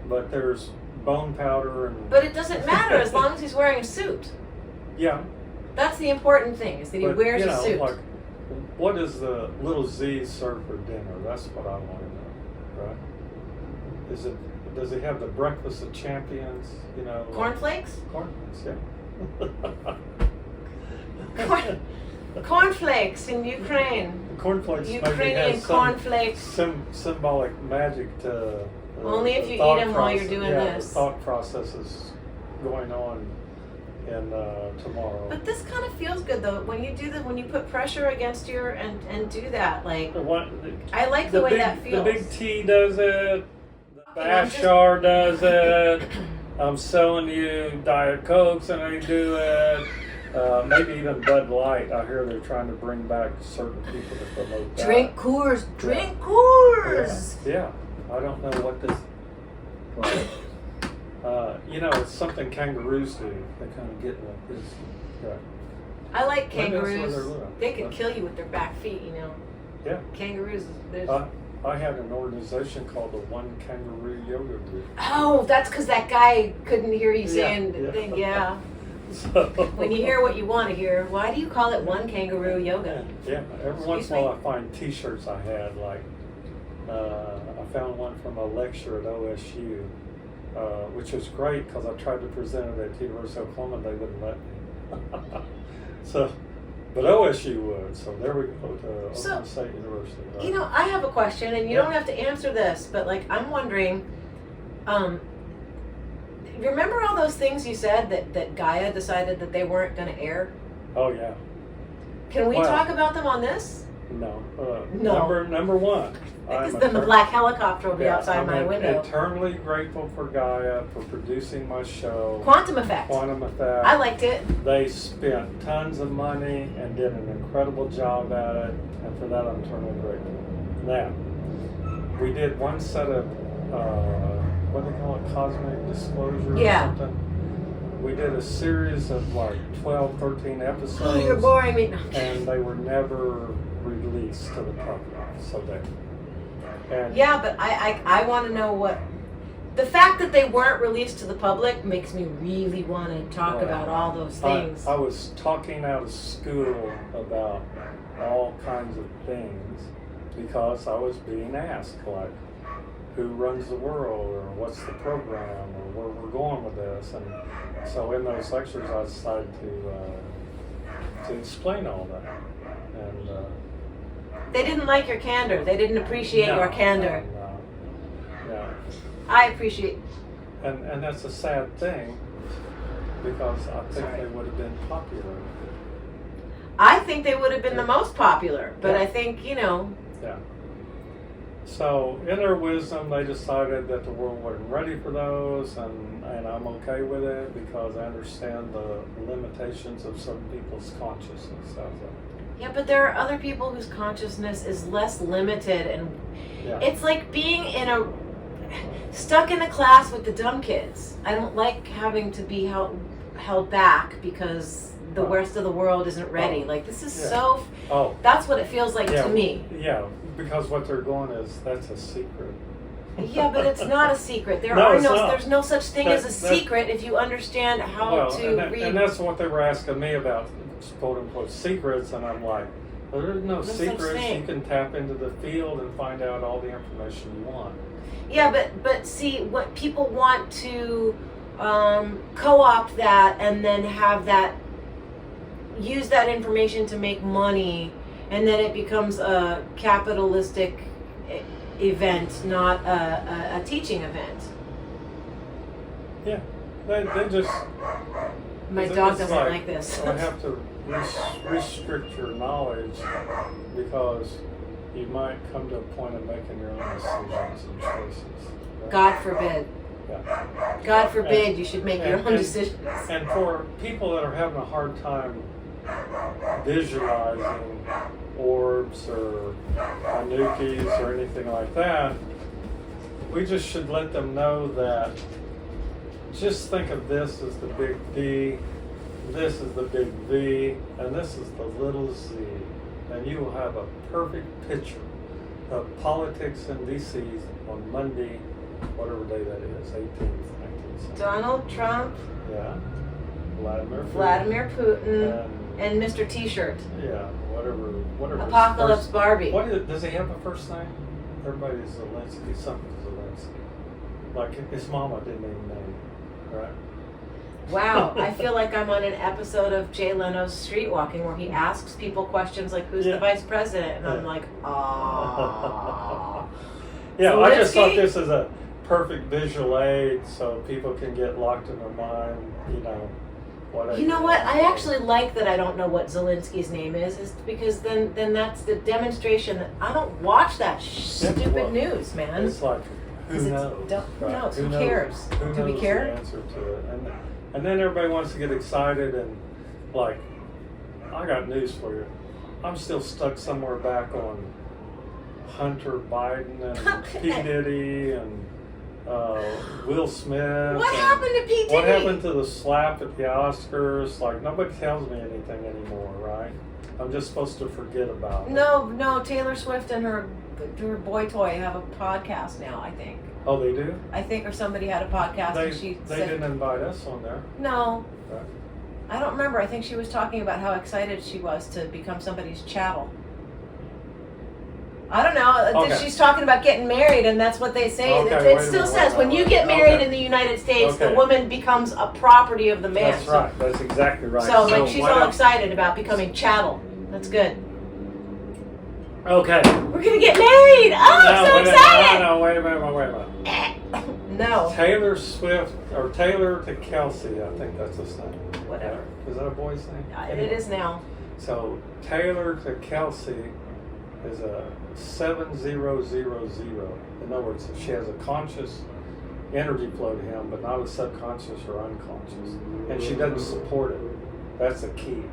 S1: but there's bone powder and...
S2: But it doesn't matter as long as he's wearing a suit.
S1: Yeah.
S2: That's the important thing, is that he wears a suit.
S1: Like, what does the little Z serve for dinner? That's what I want to know, right? Does he have the breakfast of champions? You know,
S2: cornflakes?
S1: Cornflakes, yeah.
S2: Cornflakes in Ukraine.
S1: Cornflakes.
S2: Ukrainian cornflakes.
S1: Symbolic magic to.
S2: Only if you eat them while you're doing this.
S1: The thought process is going on in tomorrow.
S2: But this kind of feels good though when you do when you put pressure against your and do that, like. I like the way that feels.
S1: The big T does it. The Bashar does it. I'm selling you Diet Cokes and they do it. Maybe even Bud Light. I hear they're trying to bring back certain people to promote that.
S2: Drink Coors. Drink Coors.
S1: Yeah. I don't know what this. It's something kangaroos do. They kind of get like this. Right.
S2: I like kangaroos. They could kill you with their back feet, you know.
S1: Yeah.
S2: Kangaroos.
S1: I had an organization called the One Kangaroo Yoga Group.
S2: Oh, that's because that guy couldn't hear you saying the thing. Yeah. So, when you hear what you want to hear, why do you call it One Kangaroo Yoga?
S1: Yeah. Every once in a while I find T-shirts I had, like I found one from a lecture at OSU, which was great because I tried to present it at University of Oklahoma and they wouldn't let me. But OSU would, so there we go to Oklahoma State University. Right?
S2: You know, I have a question, and you don't have to answer this, but like I'm wondering, remember all those things you said that Gaia decided that they weren't going to air?
S1: Oh yeah.
S2: Can we talk about them on this?
S1: No.
S2: No.
S1: Number one.
S2: Because then the black helicopter will be outside my window.
S1: I'm eternally grateful for Gaia for producing my show.
S2: Quantum Effect. I liked it.
S1: They spent tons of money and did an incredible job at it, and for that I'm eternally grateful. Now, we did one set of, what do they call it, cosmic disclosure or something? We did a series of like 12, 13 episodes.
S2: Oh, you're boring me.
S1: And they were never released to the public, so they...
S2: Yeah, but I want to know what... The fact that they weren't released to the public makes me really want to talk about all those things.
S1: I was talking out of school about all kinds of things because I was being asked, like, who runs the world, or what's the program, or where we're going with this. And so in those lectures, I decided to explain all that. And
S2: they didn't like your candor. They didn't appreciate your candor.
S1: No.
S2: I appreciate.
S1: And that's a sad thing because I think they would have been popular.
S2: I think they would have been the most popular, but I think, you know.
S1: Yeah. So in their wisdom, they decided that the world wasn't ready for those, and I'm okay with it because I understand the limitations of some people's consciousness.
S2: Yeah, but there are other people whose consciousness is less limited, and it's like being stuck in a class with the dumb kids. I don't like having to be held back because the rest of the world isn't ready. Like, this is that's what it feels like to me.
S1: Yeah, because what they're going is, that's a secret.
S2: Yeah, but it's not a secret. There's no such thing as a secret if you understand how to read. And that's what they were asking me about, quote unquote secrets, and I'm like, well, there's no secrets. You can tap into the field and find out all the information you want. Yeah, but see, what people want to co-opt that and then have that, use that information to make money, and then it becomes a capitalistic event, not a teaching event.
S1: Yeah, they just.
S2: My dog doesn't like this.
S1: I have to restrict your knowledge because you might come to a point of making your own decisions and choices. Right?
S2: God forbid.
S1: Yeah.
S2: God forbid you should make your own decisions.
S1: And for people that are having a hard time visualizing orbs or anukis or anything like that, we just should let them know that just think of this as the big D, this is the big V, and this is the little z. And you will have a perfect picture of politics in D.C. on Monday, whatever day that is, 18th, 19th.
S2: Donald Trump,
S1: Yeah.
S2: Vladimir Putin, and Mr. T-shirt.
S1: Yeah, whatever.
S2: Apocalypse Barbie.
S1: Does he have a first name? Everybody's Zelensky, something Zelensky. Like his mama didn't even name him, right?
S2: Wow, I feel like I'm on an episode of Jay Leno's Street Walking where he asks people questions like, who's the vice president? And I'm like, ah.
S1: Yeah,
S2: Zelensky?
S1: I just thought this is a perfect visual aid so people can get locked in their mind,
S2: You know what? I actually like that I don't know what Zelensky's name is because then that's the demonstration that I don't watch that stupid news, man.
S1: It's like, who knows?
S2: Who knows? Who cares? Do we care?
S1: The answer to it. And then everybody wants to get excited and like, I got news for you. I'm still stuck somewhere back on Hunter Biden and P. Diddy and Will Smith.
S2: What happened to P. Diddy?
S1: What happened to the slap at the Oscars? Like, nobody tells me anything anymore, right? I'm just supposed to forget about it.
S2: No, Taylor Swift and her boy toy have a podcast now, I think.
S1: Oh, they do?
S2: I think, or somebody had a podcast and she
S1: They
S2: said...
S1: didn't invite us on there.
S2: No.
S1: Right.
S2: I don't remember. I think she was talking about how excited she was to become somebody's chattel. I don't know.
S1: Okay.
S2: She's talking about getting married, and that's what they say.
S1: Okay,
S2: it still says when you get married in the United States, the woman becomes a property of the man.
S1: That's right. That's exactly right.
S2: So like, she's all excited about becoming chattel. That's good.
S1: Okay.
S2: We're gonna get married. Oh, I'm so excited.
S1: No, wait a minute.
S2: No.
S1: Taylor Swift, or Taylor to Kelsey, I think that's his name.
S2: Whatever.
S1: Is that a boy's name?
S2: It is now.
S1: So Taylor to Kelsey is a 7000. In other words, she has a conscious energy flow to him, but not a subconscious or unconscious. And she doesn't support it. That's the key,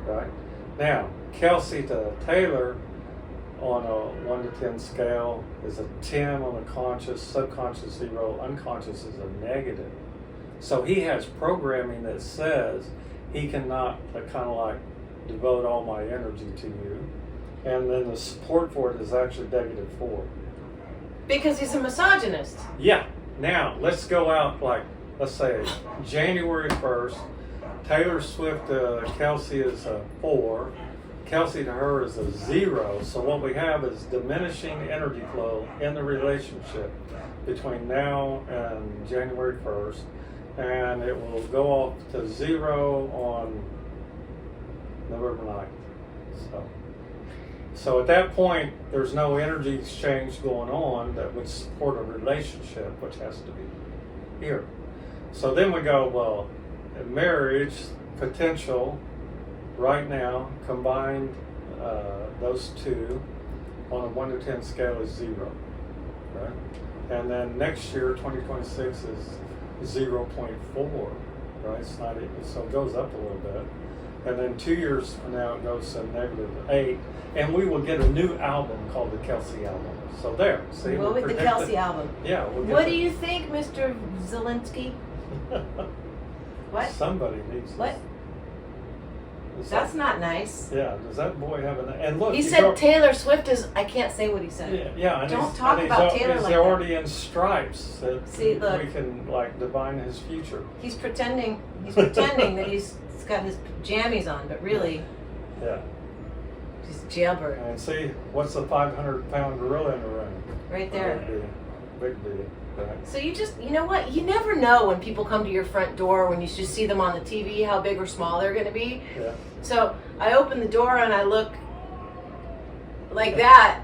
S1: right? Now, Kelsey to Taylor on a 1 to 10 scale is a 10 on the conscious, subconscious 0, unconscious is a negative. So he has programming that says he cannot kind of like devote all my energy to you. And then the support for it is actually -4.
S2: Because he's a misogynist.
S1: Yeah. Now, let's go out like, let's say January 1st. Taylor Swift to Kelsey is a 4. Kelsey to her is a 0. So what we have is diminishing energy flow in the relationship between now and January 1st. And it will go off to 0 on November 9th. So at that point, there's no energy exchange going on that would support a relationship, which has to be here. So then we go, well, marriage potential right now, combined those two on a 1 to 10 scale is 0, right? And then next year, 2026 is 0.4, right? It's not, so it goes up a little bit. And then 2 years from now, it goes to -8. And we will get a new album called the Kelsey album. So there, see?
S2: We'll get the Kelsey album.
S1: Yeah.
S2: What do you think, Mr. Zelensky? What?
S1: Somebody needs
S2: What? That's not nice.
S1: Yeah, does that boy have an... And look,
S2: he said Taylor Swift is... I can't say what he said.
S1: Yeah, and
S2: don't talk about Taylor like that.
S1: He's already in stripes that
S2: See, look,
S1: we can, like, divine his future.
S2: He's pretending that he's got his jammies on, but really...
S1: Yeah.
S2: He's jailbird.
S1: And see, what's the 500-pound gorilla in the room?
S2: Right there.
S1: big deal. Right?
S2: So you know what? You never know when people come to your front door, when you just see them on the TV, how big or small they're going to be.
S1: Yeah.
S2: So I open the door and I look like that,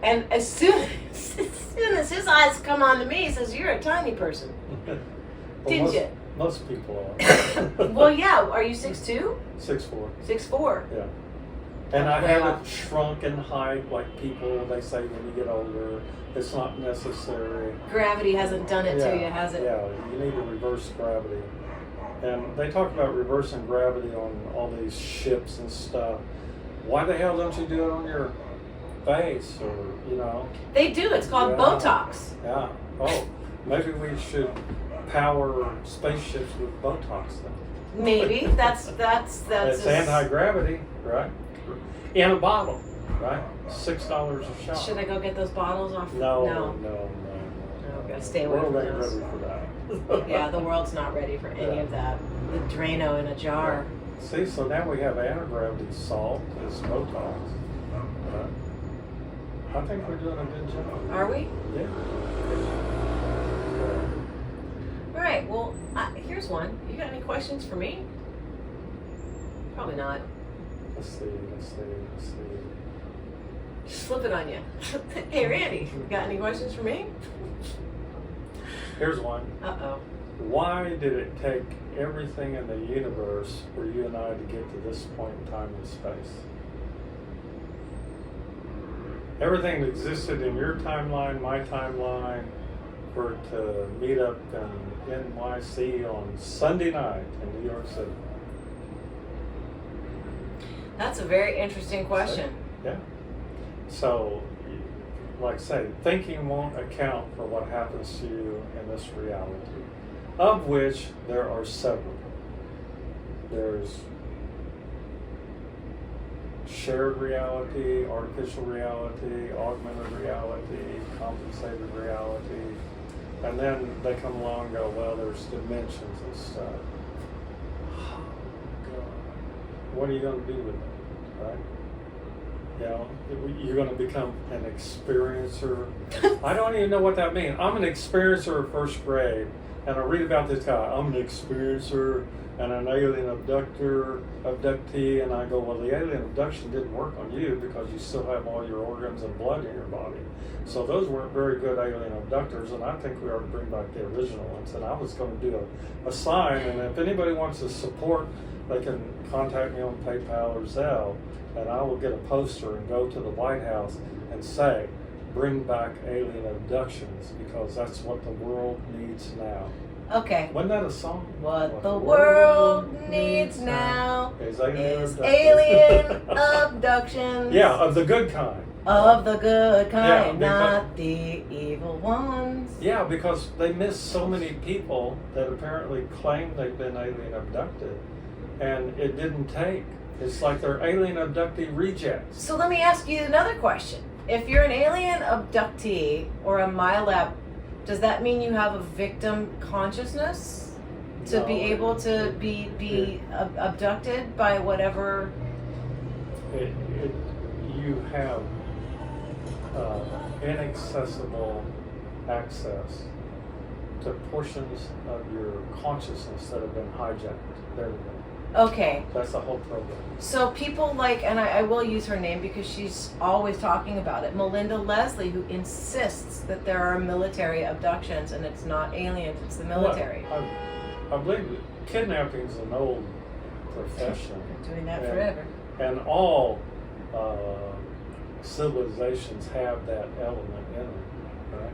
S2: and as soon as his eyes come on to me, he says, "You're a tiny person." Didn't you?
S1: Most people are.
S2: Well, yeah. Are you 6'2"?
S1: 6'4".
S2: 6'4".
S1: Yeah. And I
S2: Way
S1: haven't
S2: off.
S1: shrunk in height like people, they say when you get older. It's not necessary.
S2: Gravity hasn't done it to you, has it?
S1: Yeah, you need to reverse gravity. And they talk about reversing gravity on all these ships and stuff. Why the hell don't you do it on your face or, you know?
S2: They do. It's called Botox.
S1: Yeah. Oh, maybe we should power spaceships with Botox then.
S2: Maybe. That's
S1: It's anti-gravity, right? In a bottle, right? $6 a shot.
S2: Should I go get those bottles off?
S1: No.
S2: No, gotta stay
S1: The
S2: away
S1: world
S2: from
S1: ain't
S2: those.
S1: ready for that.
S2: Yeah, the world's not ready for any of that. The Drano in a jar.
S1: See, so now we have anti-gravity salt as Botox. I think we're doing a good job.
S2: Are we?
S1: Yeah.
S2: All right. Well, here's one. You got any questions for me? Probably not.
S1: Let's see.
S2: Just flip it on you. Hey, Randy, you got any questions for me?
S1: Here's one.
S2: Uh-oh.
S1: Why did it take everything in the universe for you and I to get to this point in time and space? Everything that existed in your timeline, my timeline, for it to meet up in NYC on Sunday night in New York City.
S2: That's a very interesting question.
S1: Yeah. So, like I say, thinking won't account for what happens to you in this reality, of which there are several. There's shared reality, artificial reality, augmented reality, compensated reality, and then they come along and go, well, there's dimensions and stuff. Oh, God. What are you going to do with it, right? You know, you're going to become an experiencer. I don't even know what that means. I'm an experiencer of first grade, and I read about this guy. I'm an experiencer and an alien abductee, and I go, well, the alien abduction didn't work on you because you still have all your organs and blood in your body. So those weren't very good alien abductors, and I think we ought to bring back the original ones. And I was going to do a sign, and if anybody wants to support, they can contact me on PayPal or Zelle, and I will get a poster and go to the White House and say, bring back alien abductions, because that's what the world needs now.
S2: Okay.
S1: Wasn't that a song?
S2: What the world needs now
S1: is
S2: alien abductions.
S1: Yeah, of the good kind.
S2: Of the good kind,
S1: Yeah,
S2: not the evil ones.
S1: Yeah, because they miss so many people that apparently claim they've been alien abducted, and it didn't take. It's like they're alien abductee rejects.
S2: So let me ask you another question. If you're an alien abductee or a MyLab, does that mean you have a victim consciousness to be able to be abducted by whatever?
S1: You have inaccessible access to portions of your consciousness that have been hijacked. There we go.
S2: Okay.
S1: That's the whole program.
S2: So people like, and I will use her name because she's always talking about it, Melinda Leslie, who insists that there are military abductions and it's not aliens, it's the military.
S1: Well, I believe that kidnapping is an old profession.
S2: Been doing that forever.
S1: And all civilizations have that element in them, right?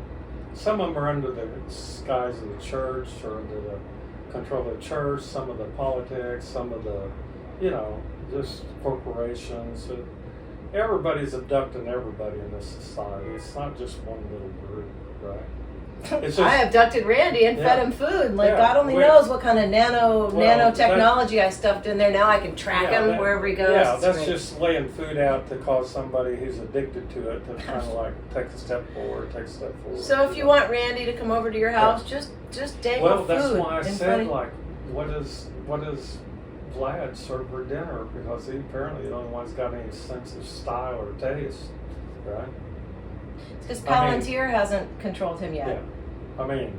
S1: Some of them are under the skies of the church or under the control of the church, some of the politics, some of the, just corporations. Everybody's abducting everybody in this society. It's not just one little group, right? It's just,
S2: I abducted Randy and fed him food. God only knows what kind of nanotechnology I stuffed in there. Now I can track him wherever he goes.
S1: Yeah, that's just laying food out to cause somebody who's addicted to it to kind of like take a step forward.
S2: So if you want Randy to come over to your house, just dangle food.
S1: Well, that's why I said, like, what does Vlad serve for dinner? Because he apparently the only one's got any sense of style or taste, right?
S2: Because
S1: I mean-
S2: Palantir hasn't controlled him yet.
S1: Yeah. I mean,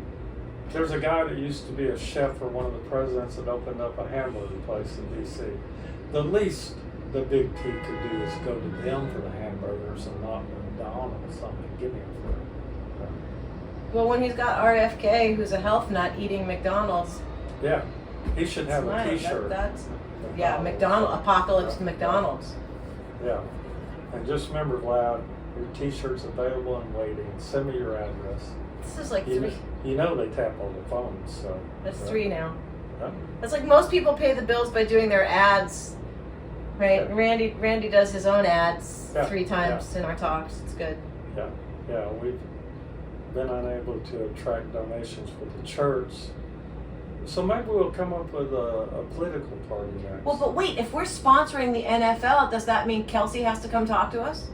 S1: there's a guy that used to be a chef for one of the presidents that opened up a hamburger place in D.C. The least the big T could do is go to them for the hamburgers and not McDonald's. I mean, give me a break.
S2: Well, when he's got RFK, who's a health nut, eating McDonald's,
S1: Yeah, he should have a
S2: nice.
S1: T-shirt.
S2: That's Apocalypse McDonald's.
S1: Yeah, and just remember, Vlad, your T-shirt's available and waiting. Send me your address.
S2: This is like
S1: You
S2: three.
S1: know, you know they tap on the phones, so.
S2: That's 3 now.
S1: Yeah.
S2: That's like most people pay the bills by doing their ads, right?
S1: Yeah.
S2: Randy does his own ads
S1: Yeah,
S2: 3 times in our talks. It's good.
S1: Yeah, we've been unable to attract donations for the church. So maybe we'll come up with a political party next.
S2: Well, but wait, if we're sponsoring the NFL, does that mean Kelsey has to come talk to us?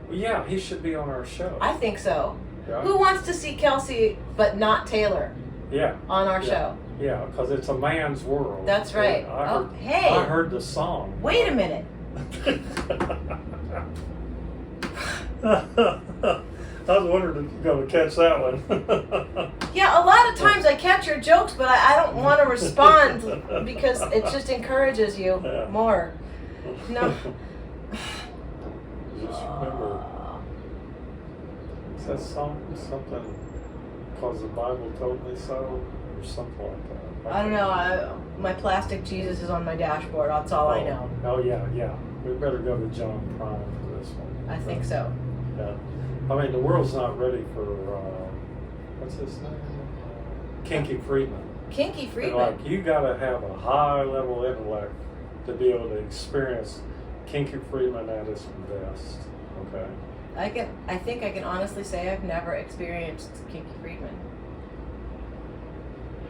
S1: Well, yeah, he should be on our show.
S2: I think so.
S1: Yeah.
S2: Who wants to see Kelsey but not Taylor
S1: Yeah.
S2: on our
S1: Yeah.
S2: show?
S1: Yeah, because it's a man's world.
S2: That's right.
S1: I
S2: Oh,
S1: heard,
S2: hey.
S1: I heard the song.
S2: Wait a minute.
S1: I was wondering if you're going to catch that one.
S2: Yeah, a lot of times I catch your jokes, but I don't want to respond because it just encourages you
S1: Yeah.
S2: more. No.
S1: Just remember, is that song something because the Bible told me so, or something like that?
S2: I don't know. My plastic Jesus is on my dashboard. That's all I know.
S1: Oh yeah. We better go to John Prime for this one.
S2: I think so.
S1: Yeah. I mean, the world's not ready for what's his name? Kinky Friedman.
S2: Kinky
S1: And,
S2: Friedman.
S1: like, you gotta have a high level intellect to be able to experience Kinky Friedman at his best. Okay.
S2: I think I can honestly say I've never experienced Kinky Friedman.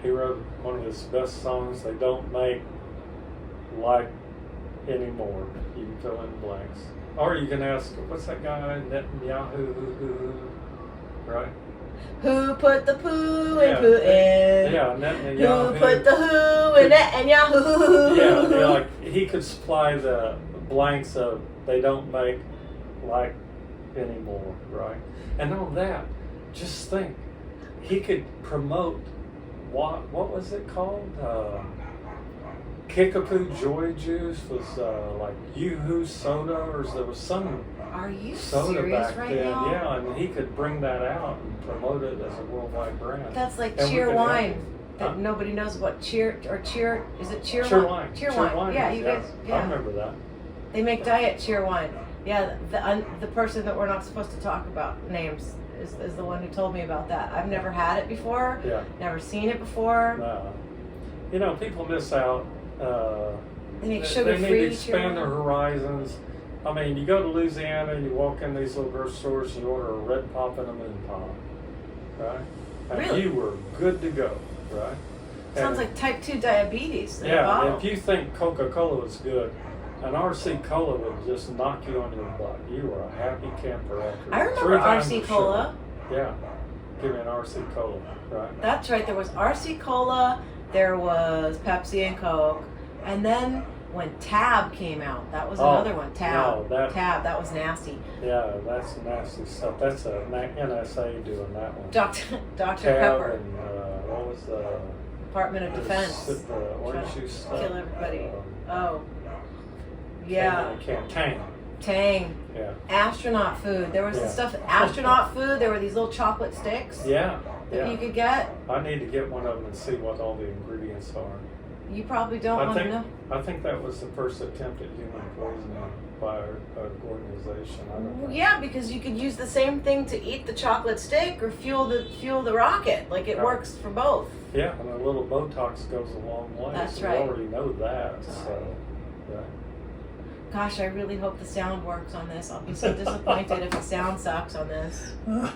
S1: He wrote one of his best songs. They don't make like anymore. You can fill in blanks, or you can ask, what's that guy Netanyahu? Right?
S2: Who put the poo
S1: Yeah.
S2: in Putin?
S1: Yeah, Netanyahu.
S2: Who put the who in Netanyahu?
S1: Yeah, like he could supply the blanks of they don't make like anymore, right? And on that, just think, he could promote what was it called? Kickapoo Joy Juice was like Yoo-Hoo soda, or there was some
S2: Are you
S1: soda
S2: serious
S1: back
S2: right
S1: then.
S2: now?
S1: Yeah, and he could bring that out and promote it as a worldwide brand.
S2: That's like
S1: And we
S2: cheer
S1: could
S2: wine.
S1: have-
S2: That
S1: Huh?
S2: nobody knows what cheer is it cheer
S1: Cheer
S2: wine?
S1: wine.
S2: Cheer wine. Yeah, you guys.
S1: I
S2: Yeah,
S1: remember that.
S2: they make diet cheer wine. Yeah, the person that we're not supposed to talk about names is the one who told me about that. I've never had it before.
S1: Yeah.
S2: Never seen it before.
S1: No. You know, people miss out.
S2: They make
S1: They
S2: sugar-free
S1: need to
S2: cheer
S1: expand their
S2: wine.
S1: horizons. I mean, you go to Louisiana and you walk in these little grocery stores and you order a red pop and a moon pop, right? And
S2: Really?
S1: you were good to go, right?
S2: Sounds
S1: And-
S2: like type 2 diabetes. in a
S1: yeah.
S2: bottle.
S1: If you think Coca-Cola is good, an RC Cola would just knock you on your butt. You were a happy camper after.
S2: I remember
S1: 3 times
S2: RC
S1: the
S2: Cola.
S1: sugar. Yeah. Give me an RC Cola, right?
S2: That's right. There was RC Cola, there was Pepsi and Coke, and then when Tab came out, that was
S1: Oh,
S2: another one. Tab.
S1: no,
S2: Tab. That was nasty.
S1: Yeah, that's nasty stuff. That's a NSA doing that one.
S2: Dr.
S1: Tab
S2: Pepper,
S1: and what was the
S2: Department of Defense.
S1: The orange
S2: Trying to
S1: juice stuff.
S2: kill everybody. Oh,
S1: Yeah.
S2: yeah.
S1: Tang.
S2: Tang.
S1: Yeah.
S2: Astronaut food. There was
S1: Yeah.
S2: the stuff. Astronaut food. There were these little chocolate sticks
S1: Yeah.
S2: that you
S1: Yeah.
S2: could get.
S1: I need to get one of them and see what all the ingredients are.
S2: You probably don't
S1: I
S2: want to
S1: think
S2: know.
S1: I think that was the first attempt at human poisoning by an organization. I don't know.
S2: Yeah, because you could use the same thing to eat the chocolate stick or fuel the rocket. Like it
S1: Yeah.
S2: works for both.
S1: Yeah, and a little Botox goes a long way.
S2: That's
S1: so
S2: right.
S1: We already know that. So, yeah.
S2: Gosh, I really hope the sound works on this. I'll be so disappointed if the sound sucks on this. Like,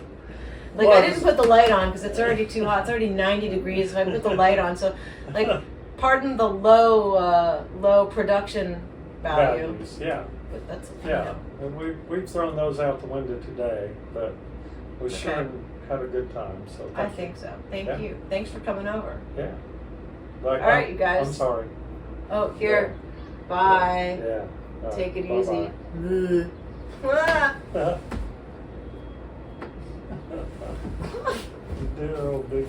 S1: Well,
S2: I didn't put the light on because it's already too hot. It's already 90 degrees if I put the light on. So, like, pardon the low production value.
S1: Values, yeah.
S2: But that's,
S1: Yeah, and we've thrown those out the window today, but we
S2: Okay.
S1: sure had a good time. So
S2: I
S1: thank you.
S2: think so. Thank
S1: Yeah.
S2: you. Thanks for coming over.
S1: Yeah. Like,
S2: All right, you guys.
S1: I'm sorry.
S2: Oh, here. Bye.
S1: Yeah.
S2: Take it
S1: Bye-bye.
S2: easy. Ugh. Ah.
S1: Dear old big